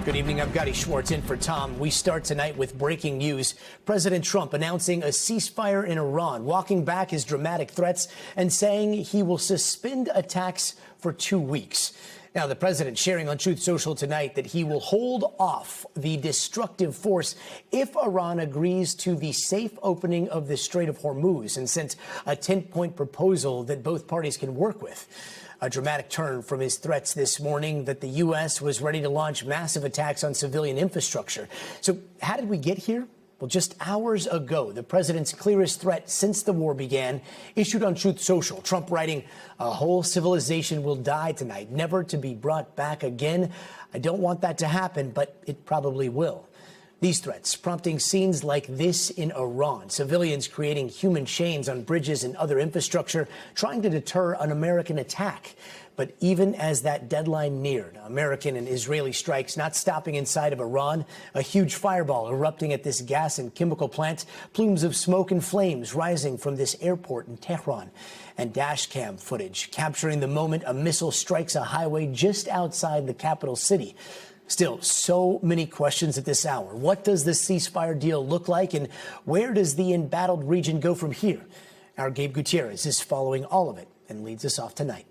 Good evening. I'm Gadi Schwartz in for Tom. We start tonight with breaking news. President Trump announcing a ceasefire in Iran, walking back his dramatic threats and saying he will suspend attacks for 2 weeks. Now, the president sharing on Truth Social tonight that he will hold off the destructive force if Iran agrees to the safe opening of the Strait of Hormuz and sent a 10-point proposal that both parties can work with. A dramatic turn from his threats this morning that the U.S. was ready to launch massive attacks on civilian infrastructure. So how did we get here? Well, just hours ago, the president's clearest threat since the war began, issued on Truth Social. Trump writing, "A whole civilization will die tonight, never to be brought back again. I don't want that to happen, but it probably will." These threats prompting scenes like this in Iran, civilians creating human chains on bridges and other infrastructure, trying to deter an American attack. But even as that deadline neared, American and Israeli strikes not stopping inside of Iran, a huge fireball erupting at this gas and chemical plant, plumes of smoke and flames rising from this airport in Tehran, and dash cam footage capturing the moment a missile strikes a highway just outside the capital city. Still, so many questions at this hour. What does this ceasefire deal look like, and where does the embattled region go from here? Our Gabe Gutierrez is following all of it and leads us off tonight.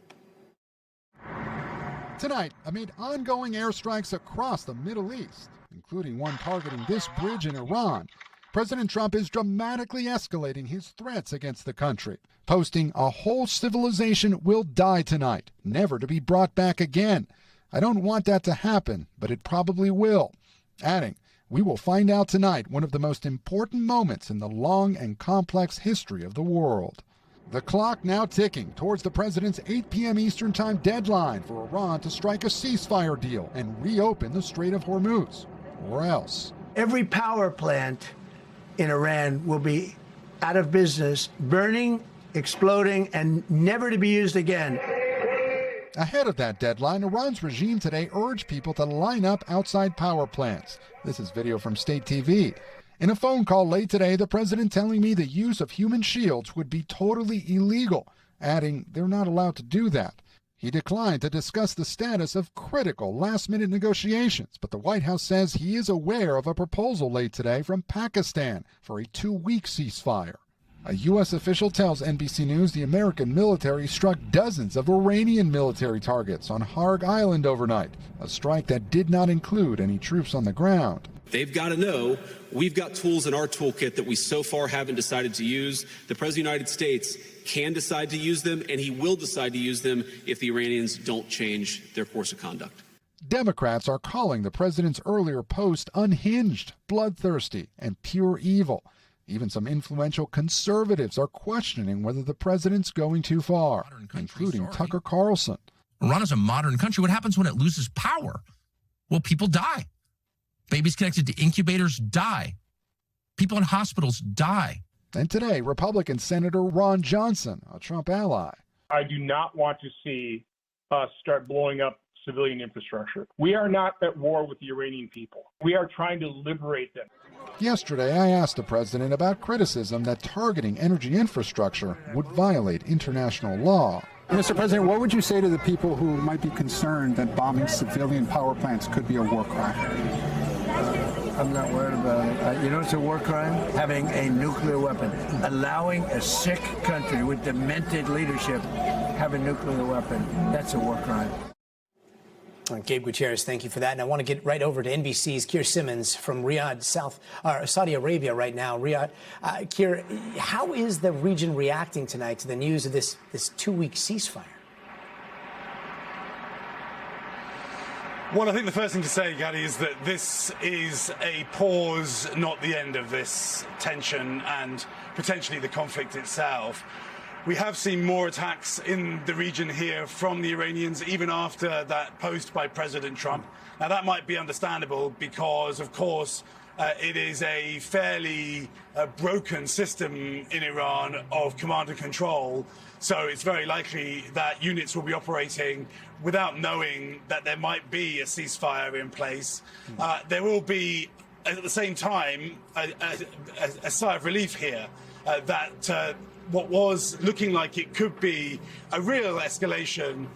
Tonight, amid ongoing airstrikes across the Middle East, including one targeting this bridge in Iran, President Trump is dramatically escalating his threats against the country, posting, "A whole civilization will die tonight, never to be brought back again. I don't want that to happen, but it probably will." Adding, "We will find out tonight one of the most important moments in the long and complex history of the world." The clock now ticking towards the president's 8 p.m. Eastern Time deadline for Iran to strike a ceasefire deal and reopen the Strait of Hormuz. Or else. Every power plant in Iran will be out of business, burning, exploding, and never to be used again. Ahead of that deadline, Iran's regime today urged people to line up outside power plants. This is video from State TV. In a phone call late today, the president telling me the use of human shields would be totally illegal, adding they're not allowed to do that. He declined to discuss the status of critical last-minute negotiations, but the White House says he is aware of a proposal late today from Pakistan for a 2-week ceasefire. A U.S. official tells NBC News the American military struck dozens of Iranian military targets on Harg Island overnight, a strike that did not include any troops on the ground. They've got to know we've got tools in our toolkit that we so far haven't decided to use. The President of the United States can decide to use them, and he will decide to use them if the Iranians don't change their course of conduct. Democrats are calling the president's earlier post unhinged, bloodthirsty, and pure evil. Even some influential conservatives are questioning whether the president's going too far, including Tucker Carlson. Iran is a modern country. What happens when it loses power? Well, people die. Babies connected to incubators die. People in hospitals die. And today, Republican Senator Ron Johnson, a Trump ally. I do not want to see us start blowing up civilian infrastructure. We are not at war with the Iranian people. We are trying to liberate them. Yesterday, I asked the president about criticism that targeting energy infrastructure would violate international law. Mr. President, what would you say to the people who might be concerned that bombing civilian power plants could be a war crime? I'm not worried about it. You know what's a war crime? Having a nuclear weapon. Allowing a sick country with demented leadership have a nuclear weapon. That's a war crime. Gabe Gutierrez, thank you for that. And I want to get right over to NBC's Keir Simmons from Riyadh, Saudi Arabia right now. Riyadh, Keir, how is the region reacting tonight to the news of this 2-week ceasefire? Well, I think the first thing to say, Gadi, is that this is a pause, not the end of this tension and potentially the conflict itself. We have seen more attacks in the region here from the Iranians, even after that post by President Trump. Now, that might be understandable because, of course, it is a fairly broken system in Iran of command and control. So it's very likely that units will be operating without knowing that there might be a ceasefire in place. There will be, at the same time, a sigh of relief here that what was looking like it could be a real escalation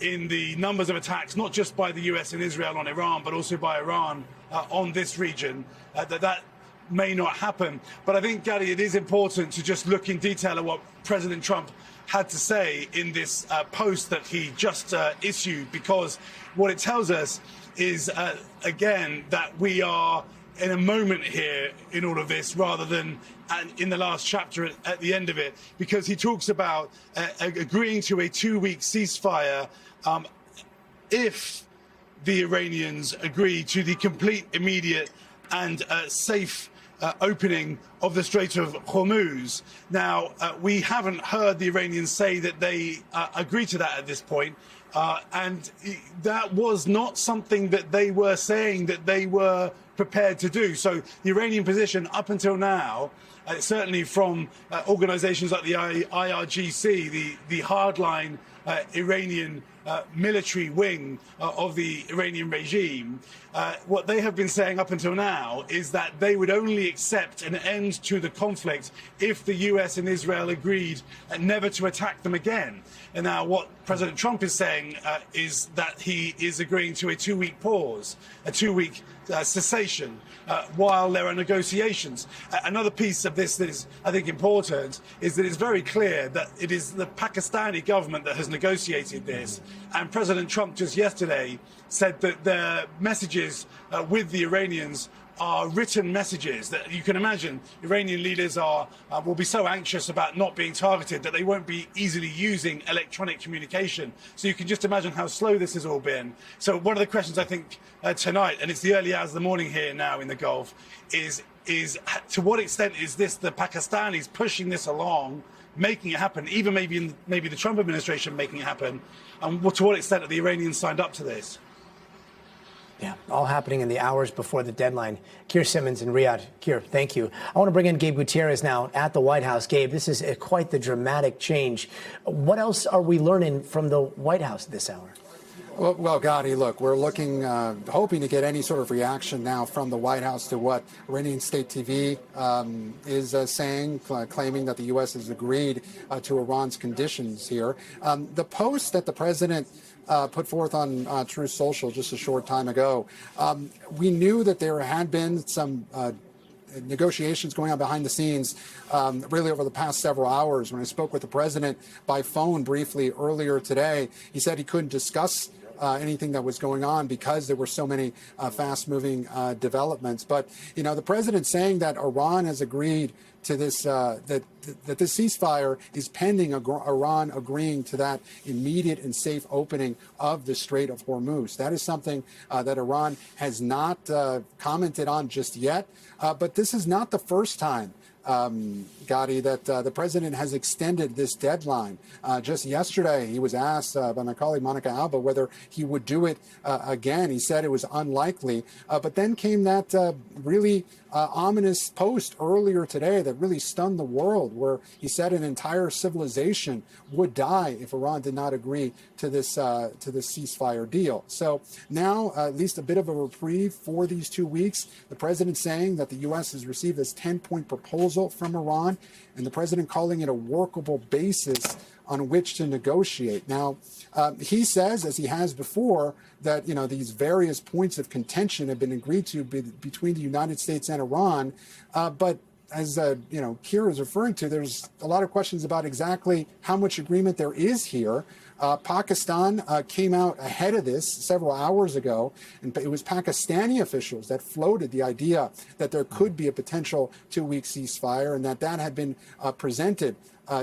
in the numbers of attacks, not just by the US and Israel on Iran, but also by Iran on this region, that may not happen. But I think, Gary, it is important to just look in detail at what President Trump had to say in this post that he just issued, because what it tells us is, again, that we are in a moment here in all of this rather than in the last chapter at the end of it, because he talks about agreeing to a 2-week ceasefire if the Iranians agree to the complete, immediate and safe opening of the Strait of Hormuz. Now, we haven't heard the Iranians say that they agree to that at this point. And that was not something that they were saying that they were prepared to do. So the Iranian position up until now, certainly from organizations like the IRGC, the hardline Iranian military wing of the Iranian regime, what they have been saying up until now is that they would only accept an end to the conflict if the US and Israel agreed never to attack them again. And now what President Trump is saying is that he is agreeing to a 2-week pause, a 2-week cessation while there are negotiations. Another piece of this that is, I think, important is that it's very clear that it is the Pakistani government that has negotiated this. And President Trump just yesterday said that the messages with the Iranians are written messages that you can imagine Iranian leaders will be so anxious about not being targeted that they won't be easily using electronic communication. So you can just imagine how slow this has all been. So one of the questions I think tonight, and it's the early hours of the morning here now in the Gulf, is to what extent is this the Pakistanis pushing this along, making it happen, even maybe the Trump administration making it happen, and to what extent are the Iranians signed up to this? Yeah, all happening in the hours before the deadline. Keir Simmons in Riyadh. Keir, thank you. I want to bring in Gabe Gutierrez now at the White House. Gabe, this is quite the dramatic change. What else are we learning from the White House this hour? Well, Gotti, look, we're looking, hoping to get any sort of reaction now from the White House to what Iranian state TV is saying, claiming that the U.S. has agreed to Iran's conditions here. The post that the president put forth on Truth Social just a short time ago, we knew that there had been some negotiations going on behind the scenes really over the past several hours. When I spoke with the president by phone briefly earlier today, he said he couldn't discuss anything that was going on because there were so many fast-moving developments. But, you know, the president saying that Iran has agreed to this, that this ceasefire is pending Iran agreeing to that immediate and safe opening of the Strait of Hormuz. That is something that Iran has not commented on just yet. But this is not the first time, Gotti, that the president has extended this deadline. Just yesterday, he was asked by my colleague Monica Alba whether he would do it again. He said it was unlikely. But then came that really ominous post earlier today that really stunned the world, where he said an entire civilization would die if Iran did not agree to this ceasefire deal. So now, at least a bit of a reprieve for these 2 weeks. The president saying that the U.S. has received this 10-point proposal from Iran, and the president calling it a workable basis on which to negotiate. Now, he says, as he has before, that, you know, these various points of contention have been agreed to between the United States and Iran. But as, you know, Keir is referring to, there's a lot of questions about exactly how much agreement there is here. Pakistan came out ahead of this several hours ago, and it was Pakistani officials that floated the idea that there could be a potential 2-week ceasefire, and that had been presented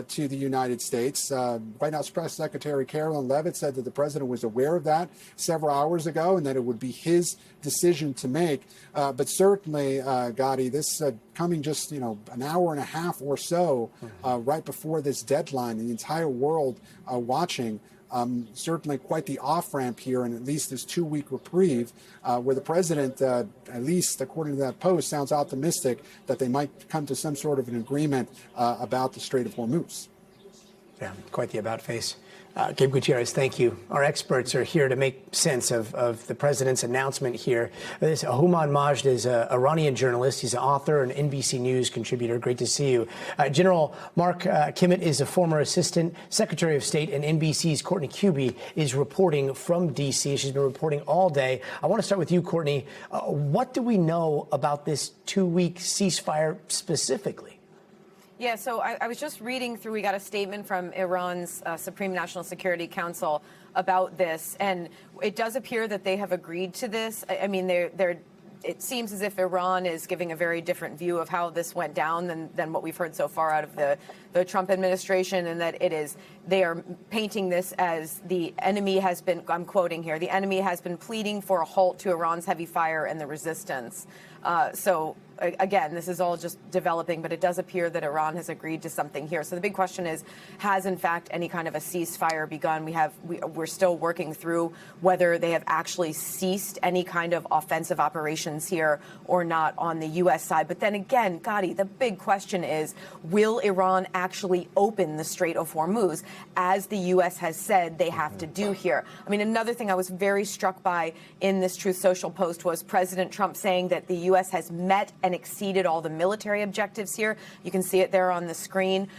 to the United States. White House Press Secretary Carolyn Leavitt said that the president was aware of that several hours ago and that it would be his decision to make. But certainly, Gotti, this coming just, you know, an hour and a half or so right before this deadline, the entire world watching. Certainly quite the off-ramp here, and at least this 2-week reprieve, where the president, at least according to that post, sounds optimistic that they might come to some sort of an agreement about the Strait of Hormuz. Yeah, quite the about face. Gabe Gutierrez, thank you. Our experts are here to make sense of the president's announcement here. This Houman Majd is an Iranian journalist. He's an author and NBC News contributor. Great to see you. General Mark Kimmett is a former assistant secretary of state, and NBC's Courtney Kube is reporting from D.C. She's been reporting all day. I want to start with you, Courtney. What do we know about this 2-week ceasefire specifically? Yeah, so I was just reading through. We got a statement from Iran's Supreme National Security Council about this, and it does appear that they have agreed to this. I mean, it seems as if Iran is giving a very different view of how this went down than what we've heard so far out of the Trump administration, and that they are painting this as the enemy has been, I'm quoting here, the enemy has been pleading for a halt to Iran's heavy fire and the resistance. So again, this is all just developing, but it does appear that Iran has agreed to something here. So the big question is, has in fact any kind of a ceasefire begun? We're still working through whether they have actually ceased any kind of offensive operations here or not on the U.S. side. But then again, Gadi, the big question is, will Iran actually open the Strait of Hormuz, as the U.S. has said they have to do here? I mean, another thing I was very struck by in this Truth Social post was President Trump saying that the U.S. has met and exceeded all the military objectives here. You can see it there on the screen.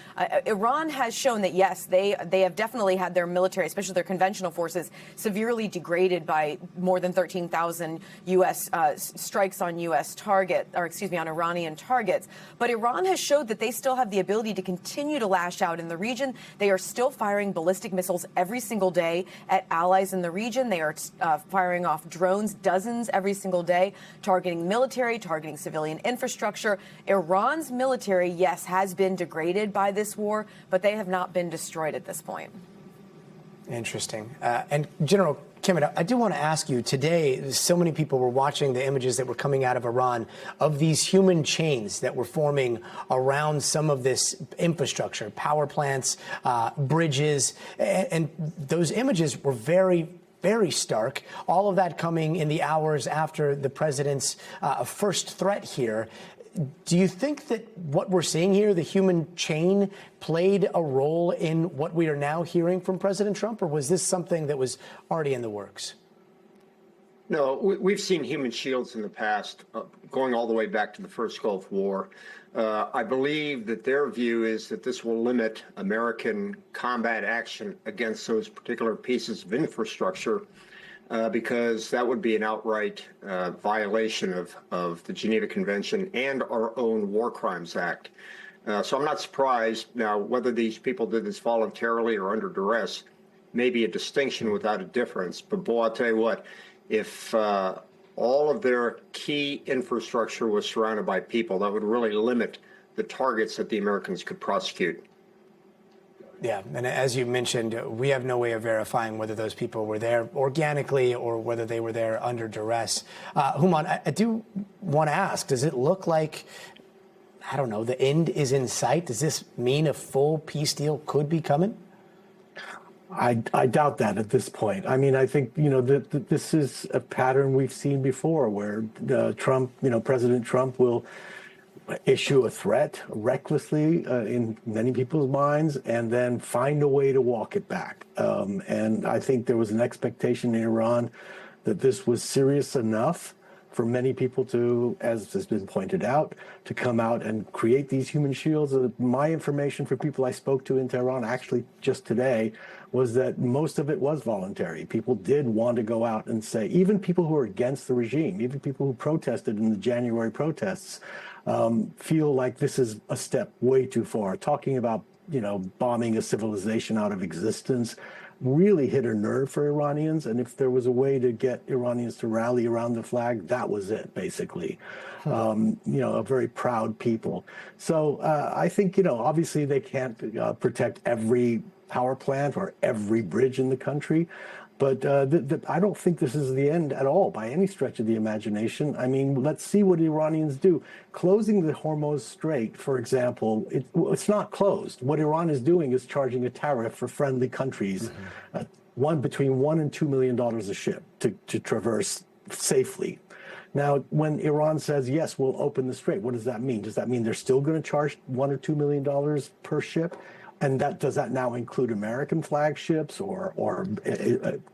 Iran has shown that, yes, they have definitely had their military, especially their conventional forces, severely degraded by more than 13,000 U.S. Strikes on U.S. on Iranian targets. But Iran has showed that they still have the ability to continue to lash out in the region. They are still firing ballistic missiles every single day at allies in the region. They are firing off drones, dozens every single day, targeting military, targeting civilian infrastructure. Iran's military, yes, has been degraded by this war, but they have not been destroyed at this point. Interesting. And General Kimmett, I do want to ask you, today, so many people were watching the images that were coming out of Iran of these human chains that were forming around some of this infrastructure, power plants, bridges, and those images were very stark. All of that coming in the hours after the president's first threat here. Do you think that what we're seeing here, the human chain, played a role in what we are now hearing from President Trump, or was this something that was already in the works? No, we've seen human shields in the past, going all the way back to the first Gulf War. I believe that their view is that this will limit American combat action against those particular pieces of infrastructure, because that would be an outright violation of the Geneva Convention and our own War Crimes Act. So I'm not surprised. Now, whether these people did this voluntarily or under duress may be a distinction without a difference. But boy, I'll tell you what, if all of their key infrastructure was surrounded by people, that would really limit the targets that the Americans could prosecute. Yeah, and as you mentioned, we have no way of verifying whether those people were there organically or whether they were there under duress. Houman, I do want to ask, does it look like, I don't know, the end is in sight? Does this mean a full peace deal could be coming? I doubt that at this point. I mean, I think, this is a pattern we've seen before where President Trump will issue a threat recklessly in many people's minds and then find a way to walk it back. And I think there was an expectation in Iran that this was serious enough for many people to, as has been pointed out, to come out and create these human shields. My information for people I spoke to in Tehran, actually just today, was that most of it was voluntary. People did want to go out and say, even people who are against the regime, even people who protested in the January protests, feel like this is a step way too far. Talking about, bombing a civilization out of existence really hit a nerve for Iranians. And if there was a way to get Iranians to rally around the flag, that was it, basically. A very proud people. So I think, obviously they can't protect every power plant or every bridge in the country. But I don't think this is the end at all by any stretch of the imagination. I mean, let's see what Iranians do. Closing the Hormuz Strait, for example, it's not closed. What Iran is doing is charging a tariff for friendly countries, between $1 and $2 million a ship to traverse safely. Now, when Iran says, yes, we'll open the strait, what does that mean? Does that mean they're still going to charge $1 or $2 million per ship? And does that now include American flagships or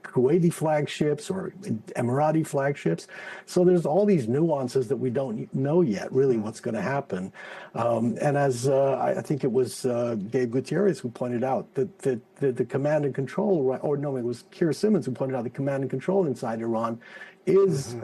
Kuwaiti flagships or Emirati flagships? So there's all these nuances that we don't know yet really what's going to happen. And as I think it was Gabe Gutierrez who pointed out that the command and control, or no, it was Keir Simmons who pointed out the command and control inside Iran is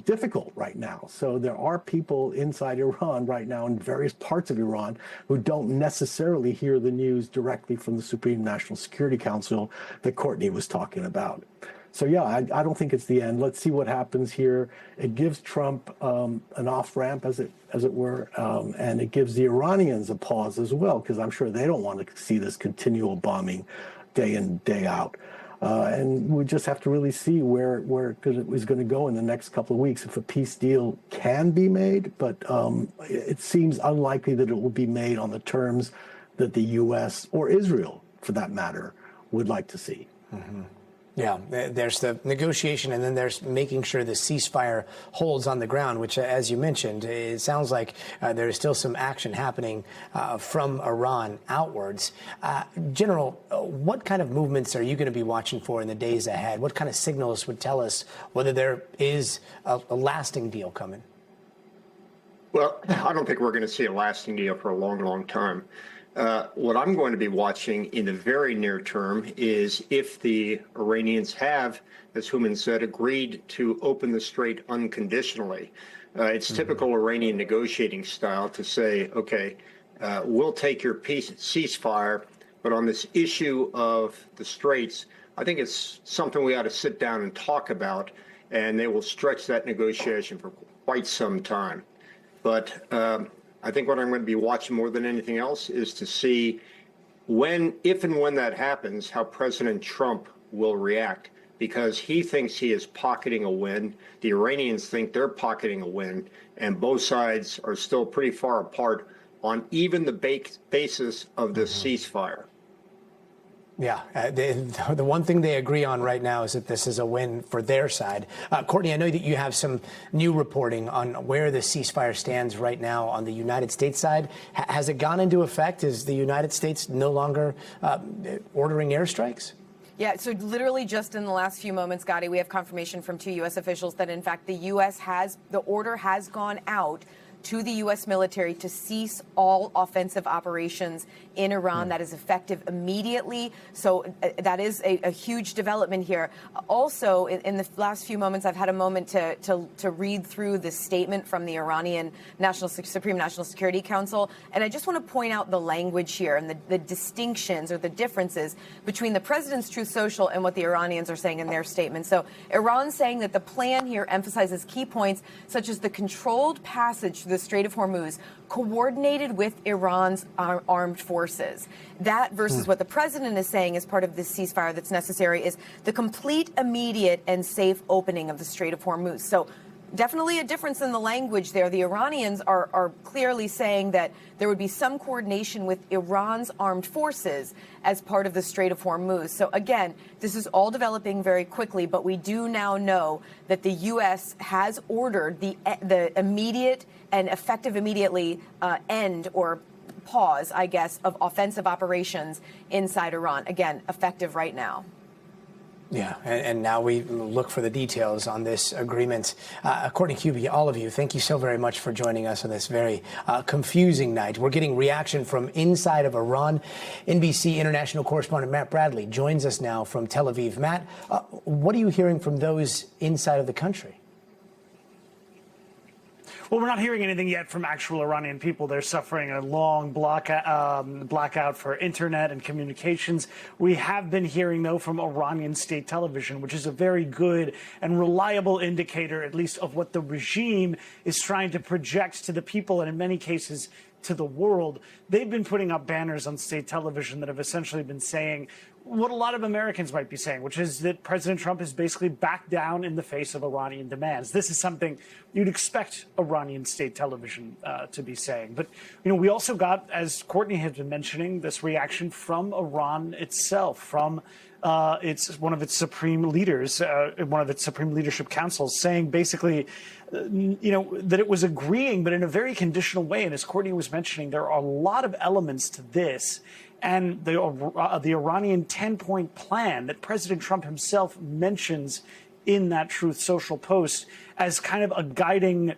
difficult right now. So there are people inside Iran right now in various parts of Iran who don't necessarily hear the news directly from the Supreme National Security Council that Courtney was talking about. So yeah, I don't think it's the end. Let's see what happens here. It gives Trump an off-ramp, as it were, and it gives the Iranians a pause as well, because I'm sure they don't want to see this continual bombing day in, day out. And we just have to really see where it was going to go in the next couple of weeks if a peace deal can be made. But it seems unlikely that it will be made on the terms that the U.S. or Israel, for that matter, would like to see. Mm-hmm. Yeah, there's the negotiation, and then there's making sure the ceasefire holds on the ground, which, as you mentioned, it sounds like there's still some action happening from Iran outwards. General, what kind of movements are you going to be watching for in the days ahead? What kind of signals would tell us whether there is a lasting deal coming? Well, I don't think we're going to see a lasting deal for a long, long time. What I'm going to be watching in the very near term is if the Iranians have, as Hooman said, agreed to open the strait unconditionally. It's typical Iranian negotiating style to say, okay, we'll take your ceasefire, but on this issue of the straits, I think it's something we ought to sit down and talk about, and they will stretch that negotiation for quite some time. But I think what I'm going to be watching more than anything else is to see if and when that happens, how President Trump will react, because he thinks he is pocketing a win. The Iranians think they're pocketing a win, and both sides are still pretty far apart on even the basis of the ceasefire. Yeah, the one thing they agree on right now is that this is a win for their side. Courtney, I know that you have some new reporting on where the ceasefire stands right now on the United States side. Has it gone into effect? Is the United States no longer ordering airstrikes? Yeah, so literally just in the last few moments, Gadi, we have confirmation from 2 U.S. officials that, in fact, the order has gone out to the U.S. military to cease all offensive operations in Iran. That is effective immediately. So that is a huge development here. Also, in the last few moments, I've had a moment to read through the statement from the Iranian Supreme National Security Council. And I just want to point out the language here and the distinctions or the differences between the president's Truth Social and what the Iranians are saying in their statement. So Iran's saying that the plan here emphasizes key points such as the controlled passage through the Strait of Hormuz, coordinated with Iran's armed forces. That versus what the president is saying as part of this ceasefire that's necessary is the complete, immediate, and safe opening of the Strait of Hormuz. So definitely a difference in the language there. The Iranians are clearly saying that there would be some coordination with Iran's armed forces as part of the Strait of Hormuz. So again, this is all developing very quickly, but we do now know that the U.S. has ordered the immediate and effective immediately end or pause, I guess, of offensive operations inside Iran. Again, effective right now. Yeah, and now we look for the details on this agreement. Courtney Kube, all of you, thank you so very much for joining us on this very confusing night. We're getting reaction from inside of Iran. NBC international correspondent Matt Bradley joins us now from Tel Aviv. Matt, what are you hearing from those inside of the country? Well, we're not hearing anything yet from actual Iranian people. They're suffering a long blackout for internet and communications. We have been hearing, though, from Iranian state television, which is a very good and reliable indicator, at least, of what the regime is trying to project to the people and, in many cases, to the world. They've been putting up banners on state television that have essentially been saying what a lot of Americans might be saying, which is that President Trump has basically backed down in the face of Iranian demands. This is something you'd expect Iranian state television to be saying. But, we also got, as Courtney has been mentioning, this reaction from Iran itself, from one of its supreme leaders, one of its supreme leadership councils, saying basically, that it was agreeing, but in a very conditional way. And as Courtney was mentioning, there are a lot of elements to this. and the Iranian 10-point plan that President Trump himself mentions in that Truth Social post as kind of a guiding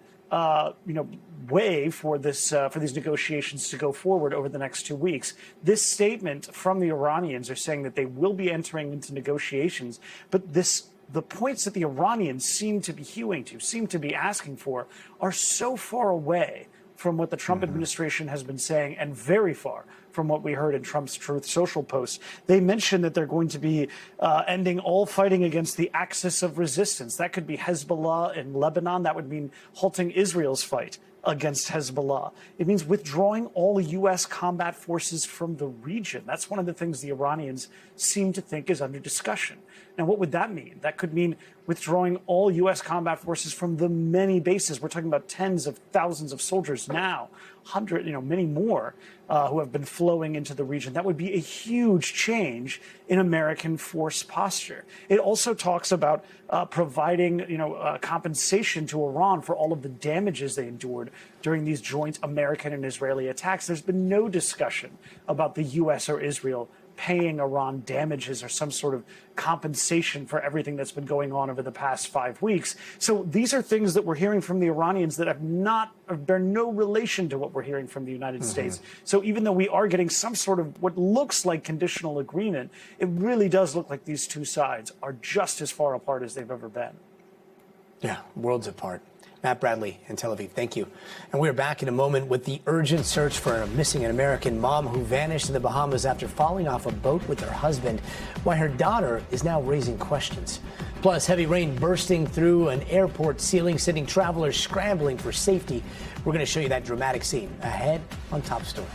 way for these negotiations to go forward over the next 2 weeks. This statement from the Iranians are saying that they will be entering into negotiations, but the points that the Iranians seem to be hewing to, seem to be asking for, are so far away from what the Trump administration has been saying, and very far from what we heard in Trump's Truth Social post. They mentioned that they're going to be ending all fighting against the axis of resistance. That could be Hezbollah in Lebanon. That would mean halting Israel's fight against Hezbollah. It means withdrawing all U.S. combat forces from the region. That's one of the things the Iranians seem to think is under discussion. Now, what would that mean? That could mean withdrawing all U.S. combat forces from the many bases. We're talking about tens of thousands of soldiers now, many more who have been flowing into the region. That would be a huge change in American force posture. It also talks about providing, compensation to Iran for all of the damages they endured during these joint American and Israeli attacks. There's been no discussion about the U.S. or Israel paying Iran damages or some sort of compensation for everything that's been going on over the past 5 weeks. So these are things that we're hearing from the Iranians that bear no relation to what we're hearing from the United States. So even though we are getting some sort of what looks like conditional agreement, it really does look like these two sides are just as far apart as they've ever been. Yeah, worlds apart. Matt Bradley in Tel Aviv, thank you. And we're back in a moment with the urgent search for a missing American mom who vanished in the Bahamas after falling off a boat with her husband, why her daughter is now raising questions. Plus, heavy rain bursting through an airport ceiling, sending travelers scrambling for safety. We're going to show you that dramatic scene ahead on Top Story.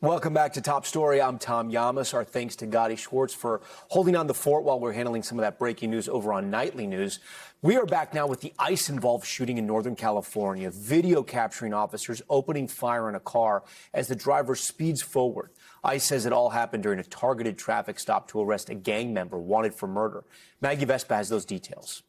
Welcome back to Top Story. I'm Tom Llamas. Our thanks to Gotti Schwartz for holding on the fort while we're handling some of that breaking news over on Nightly News. We are back now with the ICE-involved shooting in Northern California, video capturing officers opening fire on a car as the driver speeds forward. ICE says it all happened during a targeted traffic stop to arrest a gang member wanted for murder. Maggie Vespa has those details.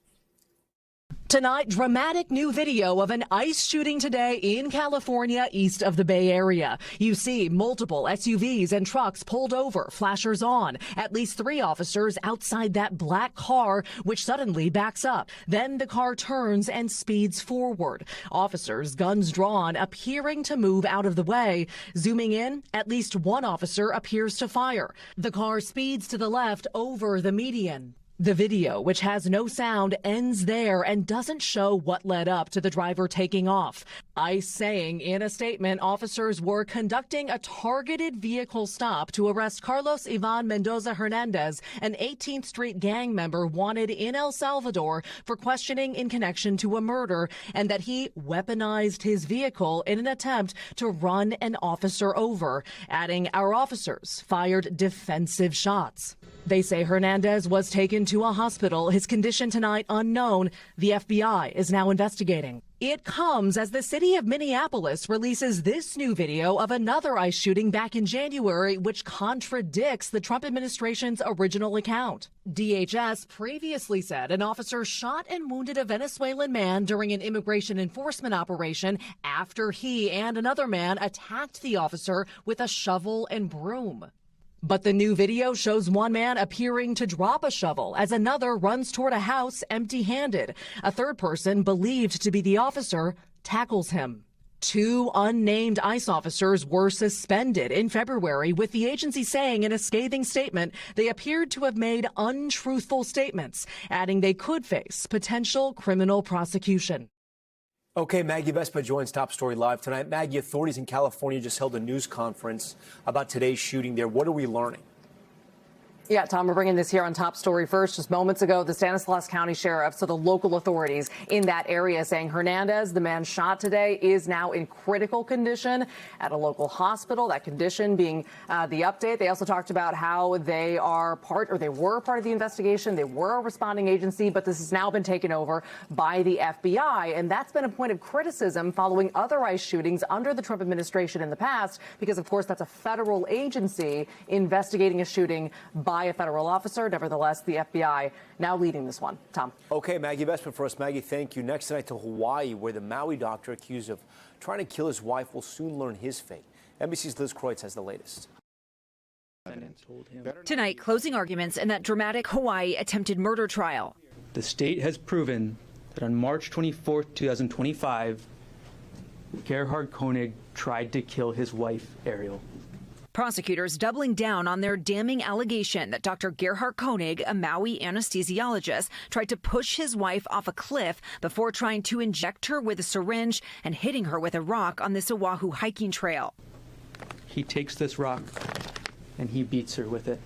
Tonight, dramatic new video of an ICE shooting today in California, east of the Bay Area. You see multiple SUVs and trucks pulled over, flashers on. At least 3 officers outside that black car, which suddenly backs up. Then the car turns and speeds forward. Officers, guns drawn, appearing to move out of the way. Zooming in, at least 1 officer appears to fire. The car speeds to the left over the median. The video, which has no sound, ends there and doesn't show what led up to the driver taking off. ICE saying in a statement officers were conducting a targeted vehicle stop to arrest Carlos Ivan Mendoza Hernandez, an 18th Street gang member wanted in El Salvador for questioning in connection to a murder, and that he weaponized his vehicle in an attempt to run an officer over, adding our officers fired defensive shots. They say Hernandez was taken to a hospital. His condition tonight unknown. The FBI is now investigating. It comes as the city of Minneapolis releases this new video of another ICE shooting back in January, which contradicts the Trump administration's original account. DHS previously said an officer shot and wounded a Venezuelan man during an immigration enforcement operation after he and another man attacked the officer with a shovel and broom. But the new video shows one man appearing to drop a shovel as another runs toward a house empty-handed. A third person, believed to be the officer, tackles him. 2 unnamed ICE officers were suspended in February, with the agency saying in a scathing statement they appeared to have made untruthful statements, adding they could face potential criminal prosecution. Okay, Maggie Vespa joins Top Story Live tonight. Maggie, authorities in California just held a news conference about today's shooting there. What are we learning? Yeah, Tom, we're bringing this here on Top Story first. Just moments ago, the Stanislaus County Sheriff, so the local authorities in that area, saying Hernandez, the man shot today, is now in critical condition at a local hospital. That condition being the update. They also talked about how they were part of the investigation. They were a responding agency, but this has now been taken over by the FBI. And that's been a point of criticism following other ICE shootings under the Trump administration in the past, because, of course, that's a federal agency investigating a shooting by by a federal officer. Nevertheless, the FBI now leading this one. Tom. Okay, Maggie Vestman for us. Maggie, thank you. Next tonight to Hawaii, where the Maui doctor accused of trying to kill his wife will soon learn his fate. NBC's Liz Kreutz has the latest. Tonight, closing arguments in that dramatic Hawaii attempted murder trial. The state has proven that on March 24, 2025, Gerhard Koenig tried to kill his wife, Ariel. Prosecutors doubling down on their damning allegation that Dr. Gerhard Koenig, a Maui anesthesiologist, tried to push his wife off a cliff before trying to inject her with a syringe and hitting her with a rock on this Oahu hiking trail. He takes this rock and he beats her with it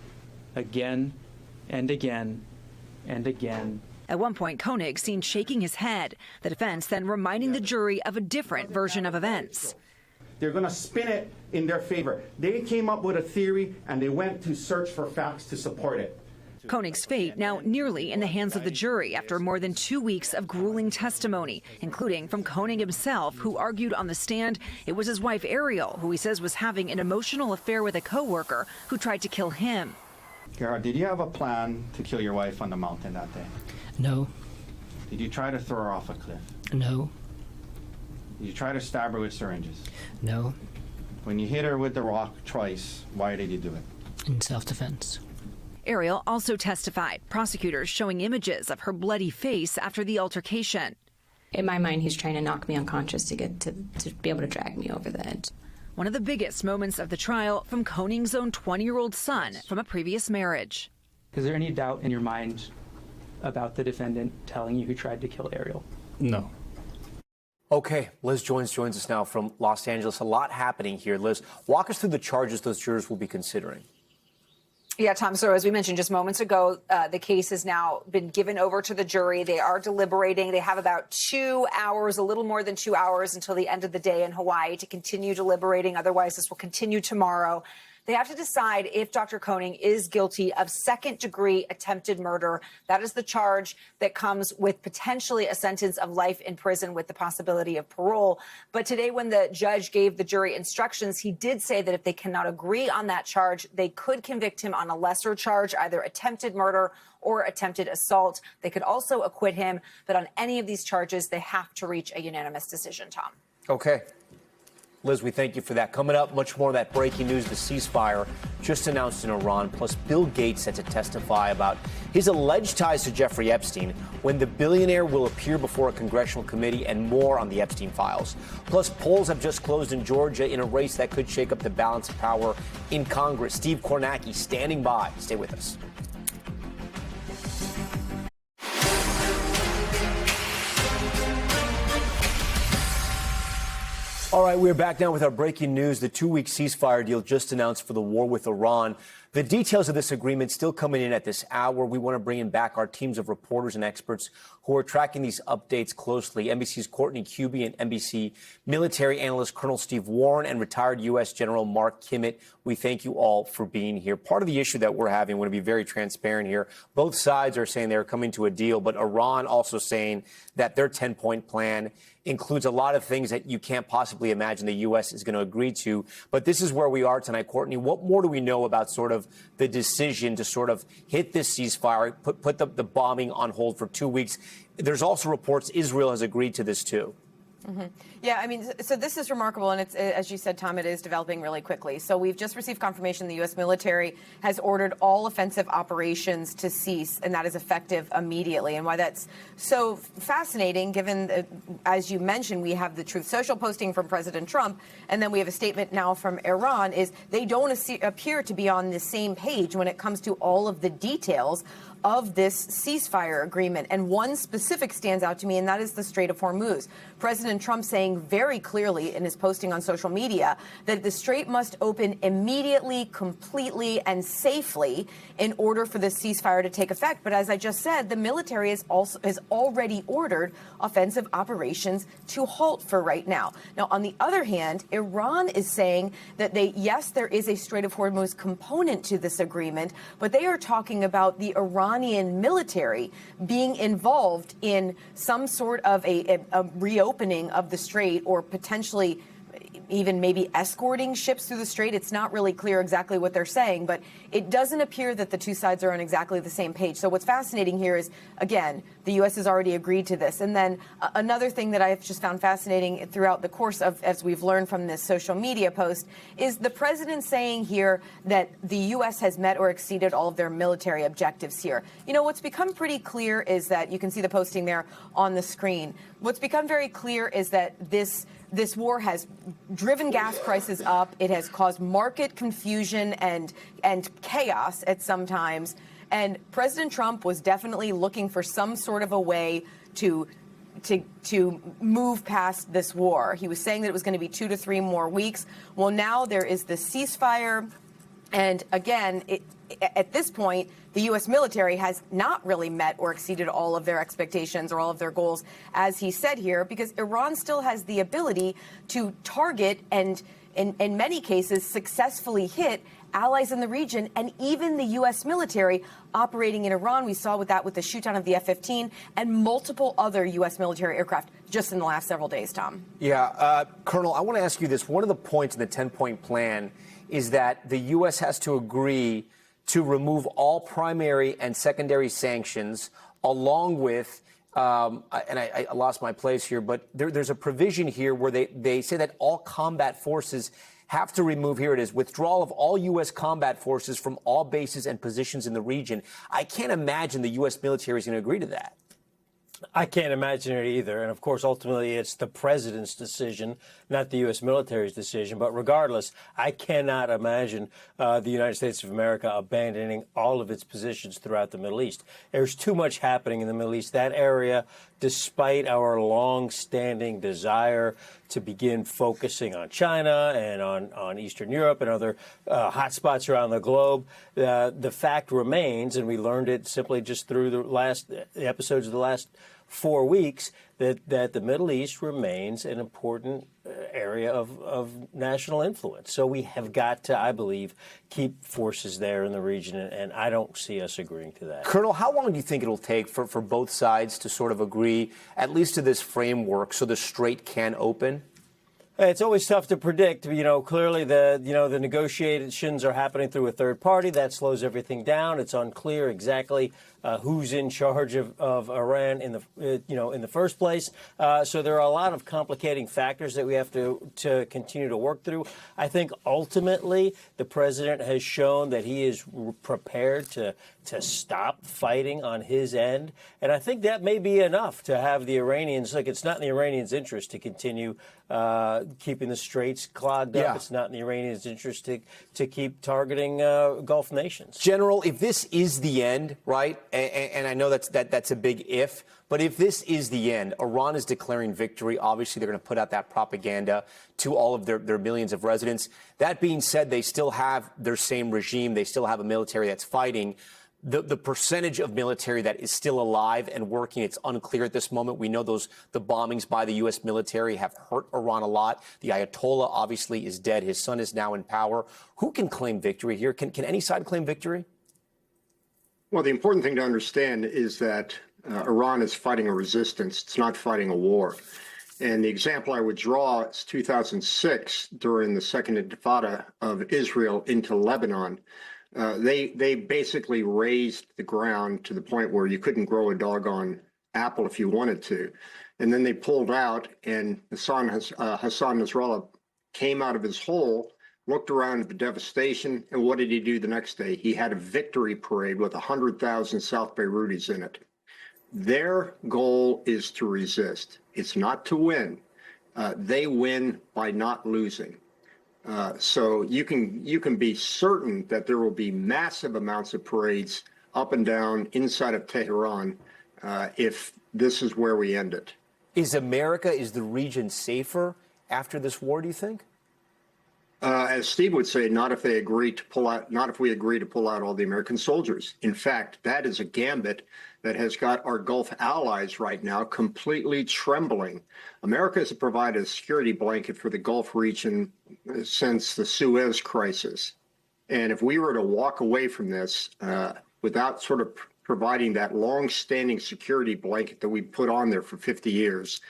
again and again and again. At one point, Koenig seen shaking his head. The defense then reminding the jury of a different version of events. They're going to spin it in their favor. They came up with a theory and they went to search for facts to support it. Koenig's fate now nearly in the hands of the jury after more than 2 weeks of grueling testimony, including from Koenig himself, who argued on the stand it was his wife Ariel, who he says was having an emotional affair with a co-worker who tried to kill him. Gerhard, did you have a plan to kill your wife on the mountain that day? No. Did you try to throw her off a cliff? No. Did you try to stab her with syringes? No. When you hit her with the rock twice, why did you do it? In self-defense. Ariel also testified, prosecutors showing images of her bloody face after the altercation. In my mind, he's trying to knock me unconscious to get to be able to drag me over the edge. One of the biggest moments of the trial from Koenig's own 20-year-old son from a previous marriage. Is there any doubt in your mind about the defendant telling you who tried to kill Ariel? No. Okay, Liz joins us now from Los Angeles. A lot happening here. Liz, walk us through the charges those jurors will be considering. Yeah, Tom, so as we mentioned just moments ago, the case has now been given over to the jury. They are deliberating. They have about 2 hours, a little more than 2 hours until the end of the day in Hawaii to continue deliberating. Otherwise, this will continue tomorrow. They have to decide if Dr. Koenig is guilty of second-degree attempted murder. That is the charge that comes with potentially a sentence of life in prison with the possibility of parole. But today, when the judge gave the jury instructions, he did say that if they cannot agree on that charge, they could convict him on a lesser charge, either attempted murder or attempted assault. They could also acquit him. But on any of these charges, they have to reach a unanimous decision, Tom. Okay. Liz, we thank you for that. Coming up, much more of that breaking news, the ceasefire just announced in Iran, plus Bill Gates set to testify about his alleged ties to Jeffrey Epstein, when the billionaire will appear before a congressional committee, and more on the Epstein files. Plus, polls have just closed in Georgia in a race that could shake up the balance of power in Congress. Steve Kornacki standing by. Stay with us. All right, we're back now with our breaking news. The 2-week ceasefire deal just announced for the war with Iran. The details of this agreement still coming in at this hour. We want to bring in back our teams of reporters and experts who are tracking these updates closely. NBC's Courtney Cuby and NBC military analyst Colonel Steve Warren and retired U.S. General Mark Kimmett. We thank you all for being here. Part of the issue that we're having, I want to be very transparent here. Both sides are saying they're coming to a deal, but Iran also saying that their 10-point plan includes a lot of things that you can't possibly imagine the U.S. is going to agree to. But this is where we are tonight, Courtney. What more do we know about sort of the decision to sort of hit this ceasefire, put the bombing on hold for 2 weeks? There's also reports Israel has agreed to this, too. Mm-hmm. Yeah, I mean, so this is remarkable, and it's, as you said, Tom, it is developing really quickly. So we've just received confirmation the U.S. military has ordered all offensive operations to cease, and that is effective immediately. And why that's so fascinating, given, as you mentioned, we have the Truth Social posting from President Trump, and then we have a statement now from Iran, is they don't appear to be on the same page when it comes to all of the details of this ceasefire agreement. And one specific stands out to me, and that is the Strait of Hormuz. President Trump saying very clearly in his posting on social media that the strait must open immediately, completely, and safely in order for the ceasefire to take effect. But as I just said, the military has already ordered offensive operations to halt for right now. Now, on the other hand, Iran is saying that yes, there is a Strait of Hormuz component to this agreement, but they are talking about the Iranian military being involved in some sort of a reopening of the strait, or potentially even maybe escorting ships through the strait. It's not really clear exactly what they're saying, but it doesn't appear that the two sides are on exactly the same page. So what's fascinating here is, again, the U.S. has already agreed to this. And then another thing that I've just found fascinating throughout the course of, as we've learned from this social media post, is the president saying here that the U.S. has met or exceeded all of their military objectives here. You know, what's become pretty clear is that, you can see the posting there on the screen, what's become very clear is that this war has driven gas prices up. It has caused market confusion and chaos at some times. And President Trump was definitely looking for some sort of a way to move past this war. He was saying that it was going to be 2 to 3 more weeks. Well, now there is the ceasefire. And again, at this point, the U.S. military has not really met or exceeded all of their expectations or all of their goals, as he said here, because Iran still has the ability to target and, in many cases, successfully hit allies in the region, and even the U.S. military operating in Iran. We saw with the shoot-down of the F-15 and multiple other U.S. military aircraft just in the last several days, Tom. Yeah, Colonel, I want to ask you this. One of the points in the 10-point plan is that the U.S. has to agree to remove all primary and secondary sanctions, along with, and I lost my place here, but there's a provision here where they say that all combat forces have to remove, here it is, withdrawal of all U.S. combat forces from all bases and positions in the region. I can't imagine the U.S. military is going to agree to that. I can't imagine it either. And, of course, ultimately it's the president's decision, not the U.S. military's decision. But regardless, I cannot imagine the United States of America abandoning all of its positions throughout the Middle East. There's too much happening in the Middle East. That area, despite our long-standing desire to begin focusing on China and on Eastern Europe and other hotspots around the globe, the fact remains, and we learned it simply just through the episodes of the last 4 weeks, that the Middle East remains an important area of national influence. So we have got to, I believe, keep forces there in the region, and I don't see us agreeing to that. Colonel, how long do you think it'll take for both sides to sort of agree, at least to this framework, so the strait can open? It's always tough to predict. You know, clearly the negotiations are happening through a third party. That slows everything down. It's unclear exactly who's in charge of Iran in the first place. So there are a lot of complicating factors that we have to continue to work through. I think ultimately the president has shown that he is prepared to stop fighting on his end. And I think that may be enough to have the Iranians, look, it's not in the Iranians' interest to continue keeping the straits clogged up. Yeah. It's not in the Iranians' interest to keep targeting Gulf nations. General, if this is the end, right, and I know that's a big if, but if this is the end, Iran is declaring victory. Obviously, they're going to put out that propaganda to all of their millions of residents. That being said, they still have their same regime. They still have a military that's fighting. The percentage of military that is still alive and working, it's unclear at this moment. We know the bombings by the U.S. military have hurt Iran a lot. The Ayatollah obviously is dead. His son is now in power. Who can claim victory here? Can any side claim victory? Well, the important thing to understand is that Iran is fighting a resistance. It's not fighting a war. And the example I would draw is 2006, during the second intifada of Israel into Lebanon. They basically raised the ground to the point where you couldn't grow a doggone apple if you wanted to. And then they pulled out, and Hassan Nasrallah came out of his hole, looked around at the devastation, and what did he do the next day? He had a victory parade with 100,000 South Beirutis in it. Their goal is to resist. It's not to win. They win by not losing. So you can be certain that there will be massive amounts of parades up and down inside of Tehran if this is where we end it. Is the region safer after this war, do you think? As Steve would say, not if they agree to pull out, not if we agree to pull out all the American soldiers. In fact, that is a gambit that has got our Gulf allies right now completely trembling. America has provided a security blanket for the Gulf region since the Suez crisis. And if we were to walk away from this without sort of providing that long-standing security blanket that we put on there for 50 years,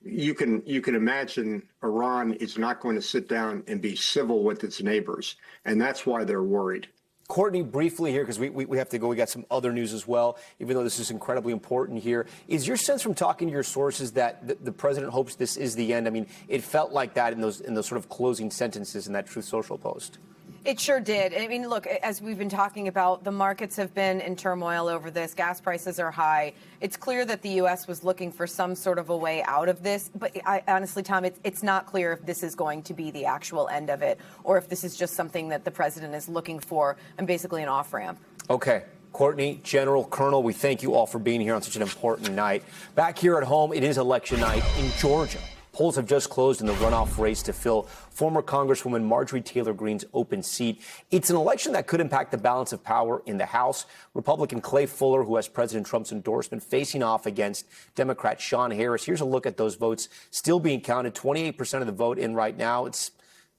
you can imagine Iran is not going to sit down and be civil with its neighbors, and that's why they're worried. Courtney, briefly here, because we have to go. We got some other news as well, even though this is incredibly important here. Is your sense from talking to your sources that the president hopes this is the end? I mean, it felt like that in those sort of closing sentences in that Truth Social post. It sure did. I mean, look, as we've been talking about, the markets have been in turmoil over this. Gas prices are high. It's clear that the U.S. was looking for some sort of a way out of this. But honestly, Tom, it's not clear if this is going to be the actual end of it or if this is just something that the president is looking for and basically an off-ramp. Okay. Courtney, General, Colonel, we thank you all for being here on such an important night. Back here at home, it is election night in Georgia. Polls have just closed in the runoff race to fill former Congresswoman Marjorie Taylor Greene's open seat. It's an election that could impact the balance of power in the House. Republican Clay Fuller, who has President Trump's endorsement, facing off against Democrat Sean Harris. Here's a look at those votes still being counted. 28% of the vote in right now. It's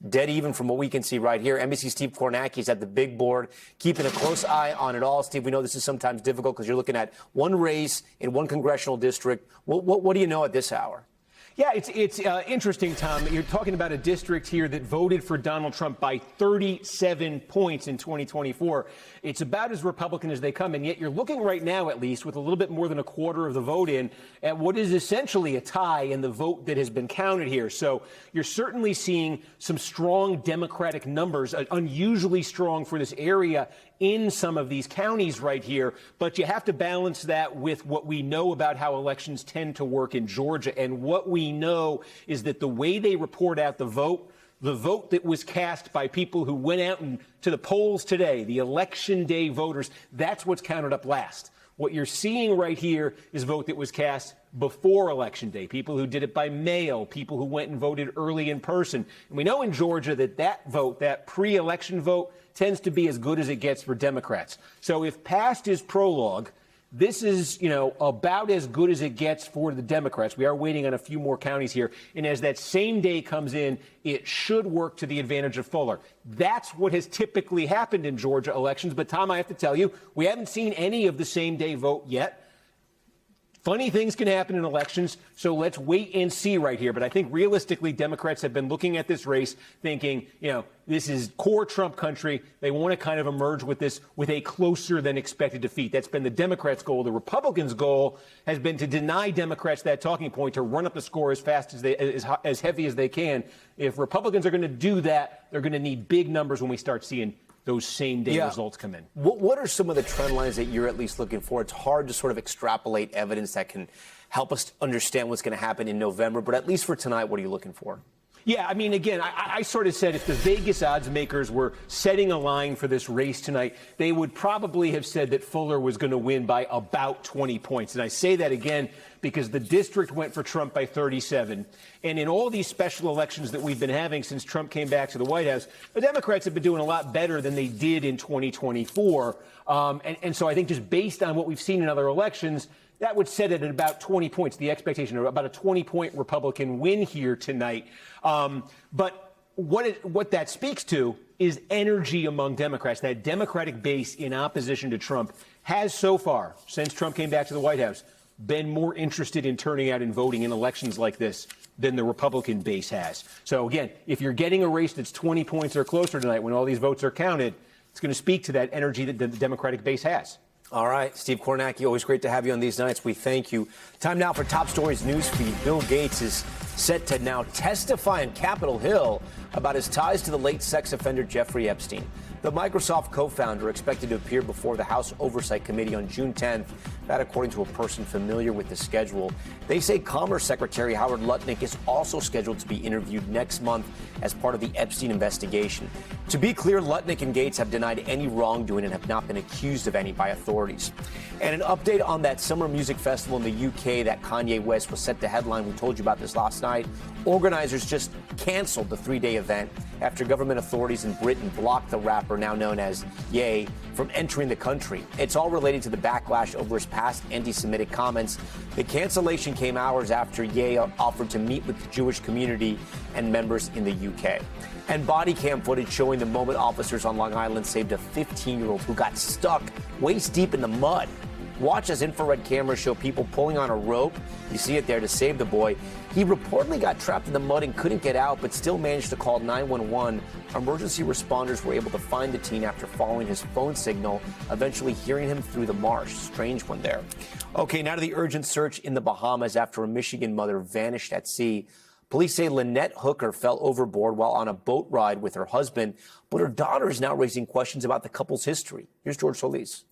dead even from what we can see right here. NBC's Steve Kornacki is at the big board, keeping a close eye on it all. Steve, we know this is sometimes difficult because you're looking at one race in one congressional district. What do you know at this hour? Yeah, it's interesting, Tom. You're talking about a district here that voted for Donald Trump by 37 points in 2024. It's about as Republican as they come, and yet you're looking right now, at least, with a little bit more than a quarter of the vote in, at what is essentially a tie in the vote that has been counted here. So you're certainly seeing some strong Democratic numbers, unusually strong for this area in some of these counties right here, but you have to balance that with what we know about how elections tend to work in Georgia. And what we know is that the way they report out the vote that was cast by people who went out to the polls today, the election day voters, that's what's counted up last. What you're seeing right here is vote that was cast before Election Day, people who did it by mail, people who went and voted early in person. And we know in Georgia that vote, that pre-election vote, tends to be as good as it gets for Democrats. So if past is prologue, this is, about as good as it gets for the Democrats. We are waiting on a few more counties here. And as that same day comes in, it should work to the advantage of Fuller. That's what has typically happened in Georgia elections. But, Tom, I have to tell you, we haven't seen any of the same day vote yet. Funny things can happen in elections, so let's wait and see right here. But I think realistically, Democrats have been looking at this race thinking, this is core Trump country. They want to kind of emerge with this with a closer than expected defeat. That's been the Democrats' goal. The Republicans' goal has been to deny Democrats that talking point, to run up the score as fast as heavy as they can. If Republicans are going to do that, they're going to need big numbers when we start seeing those same-day results come in. What are some of the trend lines that you're at least looking for? It's hard to sort of extrapolate evidence that can help us understand what's going to happen in November, but at least for tonight, what are you looking for? Yeah, I mean, again, I sort of said if the Vegas odds makers were setting a line for this race tonight, they would probably have said that Fuller was going to win by about 20 points. And I say that again because the district went for Trump by 37. And in all these special elections that we've been having since Trump came back to the White House, the Democrats have been doing a lot better than they did in 2024. And so I think just based on what we've seen in other elections, that would set it at about 20 points, the expectation of about a 20-point Republican win here tonight. But what that speaks to is energy among Democrats. That Democratic base in opposition to Trump has so far, since Trump came back to the White House, been more interested in turning out and voting in elections like this than the Republican base has. So, again, if you're getting a race that's 20 points or closer tonight when all these votes are counted, it's going to speak to that energy that the Democratic base has. All right, Steve Kornacki, always great to have you on these nights. We thank you. Time now for Top Stories news feed. Bill Gates is set to now testify on Capitol Hill about his ties to the late sex offender Jeffrey Epstein. The Microsoft co-founder expected to appear before the House Oversight Committee on June 10th. That according to a person familiar with the schedule. They say Commerce Secretary Howard Lutnick is also scheduled to be interviewed next month as part of the Epstein investigation. To be clear, Lutnick and Gates have denied any wrongdoing and have not been accused of any by authorities. And an update on that summer music festival in the UK that Kanye West was set to headline. We told you about this last night. Organizers just canceled the 3-day event after government authorities in Britain blocked the rapper, now known as Ye, from entering the country. It's all related to the backlash over his past anti-Semitic comments. The cancellation came hours after Ye offered to meet with the Jewish community and members in the UK. And body cam footage showing the moment officers on Long Island saved a 15-year-old who got stuck waist deep in the mud. Watch as infrared cameras show people pulling on a rope. You see it there to save the boy. He reportedly got trapped in the mud and couldn't get out, but still managed to call 911. Emergency responders were able to find the teen after following his phone signal, eventually hearing him through the marsh. Strange one there. Okay, now to the urgent search in the Bahamas after a Michigan mother vanished at sea. Police say Lynette Hooker fell overboard while on a boat ride with her husband, but her daughter is now raising questions about the couple's history. Here's George Solis.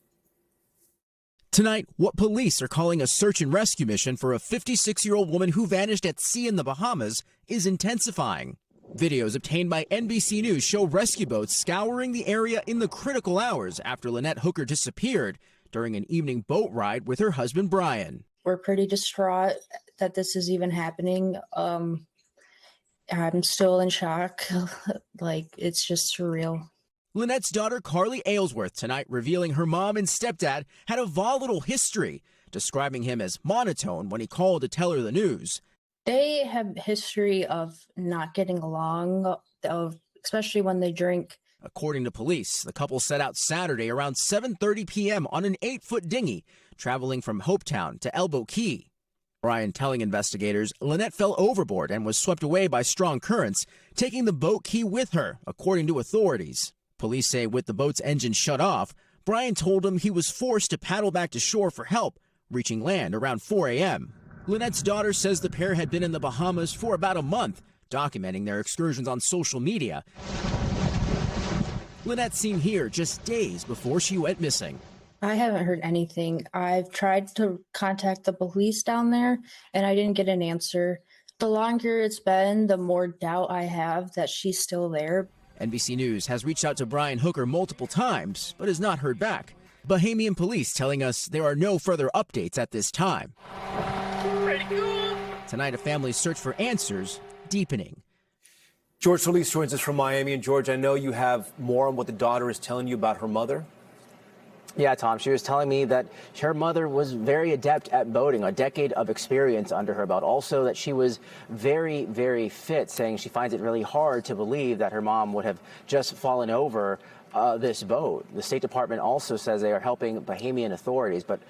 Tonight, what police are calling a search and rescue mission for a 56-year-old woman who vanished at sea in the Bahamas is intensifying. Videos obtained by NBC News show rescue boats scouring the area in the critical hours after Lynette Hooker disappeared during an evening boat ride with her husband, Brian. We're pretty distraught that this is even happening. I'm still in shock. Like, it's just surreal. Lynette's daughter, Carly Aylesworth, tonight revealing her mom and stepdad had a volatile history, describing him as monotone when he called to tell her the news. They have history of not getting along, especially when they drink. According to police, the couple set out Saturday around 7:30 p.m. on an 8-foot dinghy, traveling from Hopetown to Elbow Key. Brian telling investigators Lynette fell overboard and was swept away by strong currents, taking the boat key with her, according to authorities. Police say with the boat's engine shut off, Brian told him he was forced to paddle back to shore for help, reaching land around 4 a.m. Lynette's daughter says the pair had been in the Bahamas for about a month, documenting their excursions on social media. Lynette seen here just days before she went missing. I haven't heard anything. I've tried to contact the police down there, and I didn't get an answer. The longer it's been, the more doubt I have that she's still there. NBC News has reached out to Brian Hooker multiple times, but has not heard back. Bahamian police telling us there are no further updates at this time. Tonight, a family's search for answers deepening. George Solis joins us from Miami. And George, I know you have more on what the daughter is telling you about her mother. Yeah, Tom, she was telling me that her mother was very adept at boating, a decade of experience under her belt. Also that she was very, very fit, saying she finds it really hard to believe that her mom would have just fallen over this boat. The State Department also says they are helping Bahamian authorities. But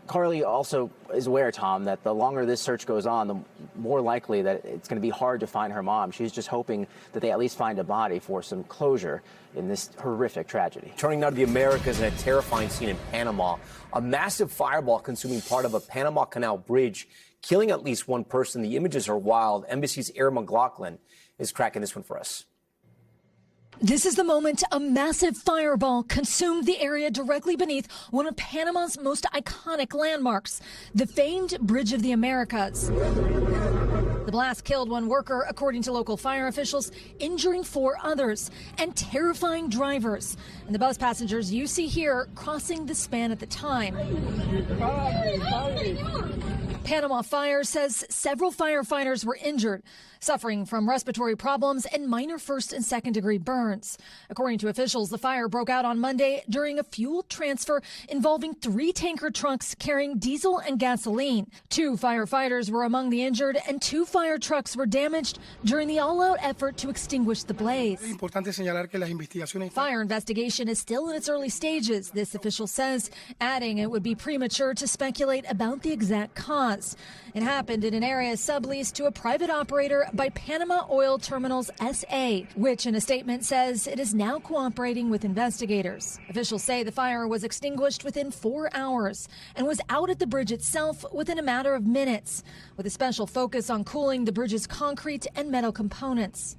Carly also is aware, Tom, that the longer this search goes on, the more likely that it's going to be hard to find her mom. She's just hoping that they at least find a body for some closure in this horrific tragedy. Turning now to the Americas and a terrifying scene in Panama. A massive fireball consuming part of a Panama Canal bridge, killing at least one person. The images are wild. NBC's Erin McLaughlin is cracking this one for us. This is the moment a massive fireball consumed the area directly beneath one of Panama's most iconic landmarks, the famed Bridge of the Americas. The blast killed one worker, according to local fire officials, injuring 4 others, and terrifying drivers. And the bus passengers you see here crossing the span at the time. Panama Fire says several firefighters were injured, suffering from respiratory problems and minor 1st and 2nd degree burns. According to officials, the fire broke out on Monday during a fuel transfer involving 3 tanker trucks carrying diesel and gasoline. 2 firefighters were among the injured, and 2 fire trucks were damaged during the all-out effort to extinguish the blaze. Fire investigation is still in its early stages, this official says, adding it would be premature to speculate about the exact cause. It happened in an area subleased to a private operator by Panama Oil Terminals SA, which in a statement says it is now cooperating with investigators. Officials say the fire was extinguished within 4 hours and was out at the bridge itself within a matter of minutes, with a special focus on cooling the bridge's concrete and metal components.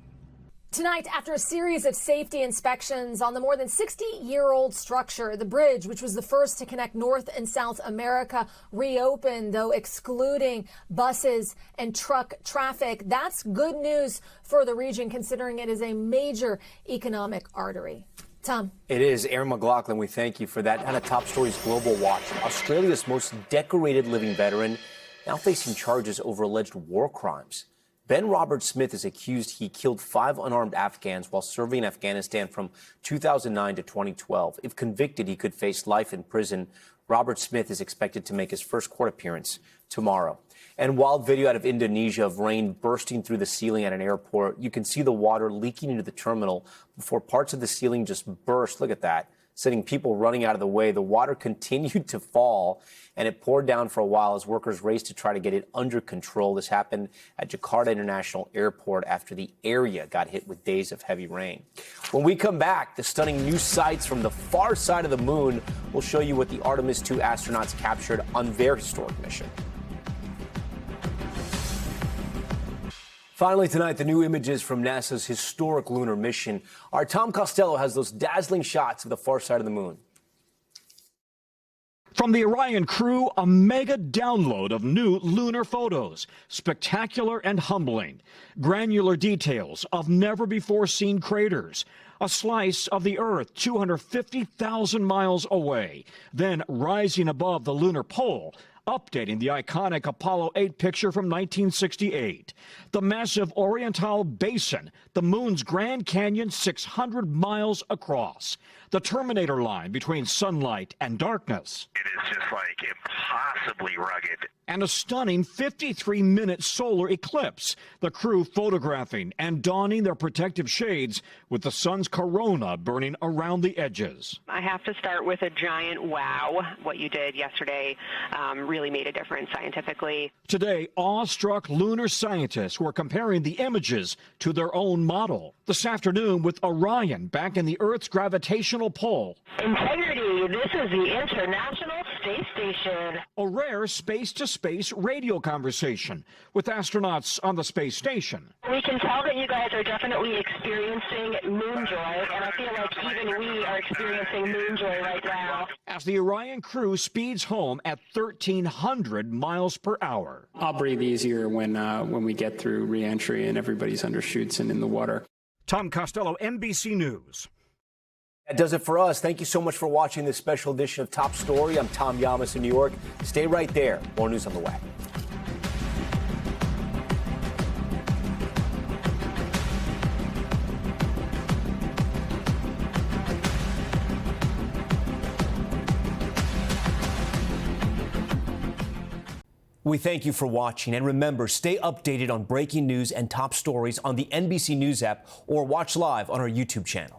Tonight, after a series of safety inspections on the more than 60-year-old structure, the bridge, which was the first to connect North and South America, reopened, though excluding buses and truck traffic. That's good news for the region, considering it is a major economic artery. Tom. It is. Erin McLaughlin, we thank you for that. And a Top Stories Global Watch. Australia's most decorated living veteran now facing charges over alleged war crimes. Ben Robert Smith is accused he killed 5 unarmed Afghans while serving in Afghanistan from 2009 to 2012. If convicted, he could face life in prison. Robert Smith is expected to make his first court appearance tomorrow. And wild video out of Indonesia of rain bursting through the ceiling at an airport. You can see the water leaking into the terminal before parts of the ceiling just burst. Look at that. sending people running out of the way. The water continued to fall, and it poured down for a while as workers raced to try to get it under control. This happened at Jakarta International Airport after the area got hit with days of heavy rain. When we come back, the stunning new sights from the far side of the moon will show you what the Artemis II astronauts captured on their historic mission. Finally tonight, the new images from NASA's historic lunar mission. Our Tom Costello has those dazzling shots of the far side of the moon. From the Orion crew, a mega download of new lunar photos. Spectacular and humbling. Granular details of never-before-seen craters. A slice of the Earth 250,000 miles away. Then rising above the lunar pole, updating the iconic Apollo 8 picture from 1968. The massive Oriental Basin, the moon's Grand Canyon 600 miles across. The Terminator line between sunlight and darkness. It is just like impossibly rugged. And a stunning 53-minute solar eclipse. The crew photographing and donning their protective shades with the sun's corona burning around the edges. I have to start with a giant wow. What you did yesterday really made a difference scientifically. Today, awestruck lunar scientists were comparing the images to their own model. This afternoon with Orion back in the Earth's gravitational pull. Integrity, this is the International Space Station. A rare space-to-space radio conversation with astronauts on the space station. We can tell that you guys are definitely experiencing moon joy, and I feel like even we are experiencing moon joy right now. As the Orion crew speeds home at 1,300 miles per hour. I'll breathe easier when we get through re-entry and everybody's under chutes and in the water. Tom Costello, NBC News. That does it for us. Thank you so much for watching this special edition of Top Story. I'm Tom Llamas in New York. Stay right there. More news on the way. We thank you for watching, and remember, stay updated on breaking news and top stories on the NBC News app or watch live on our YouTube channel.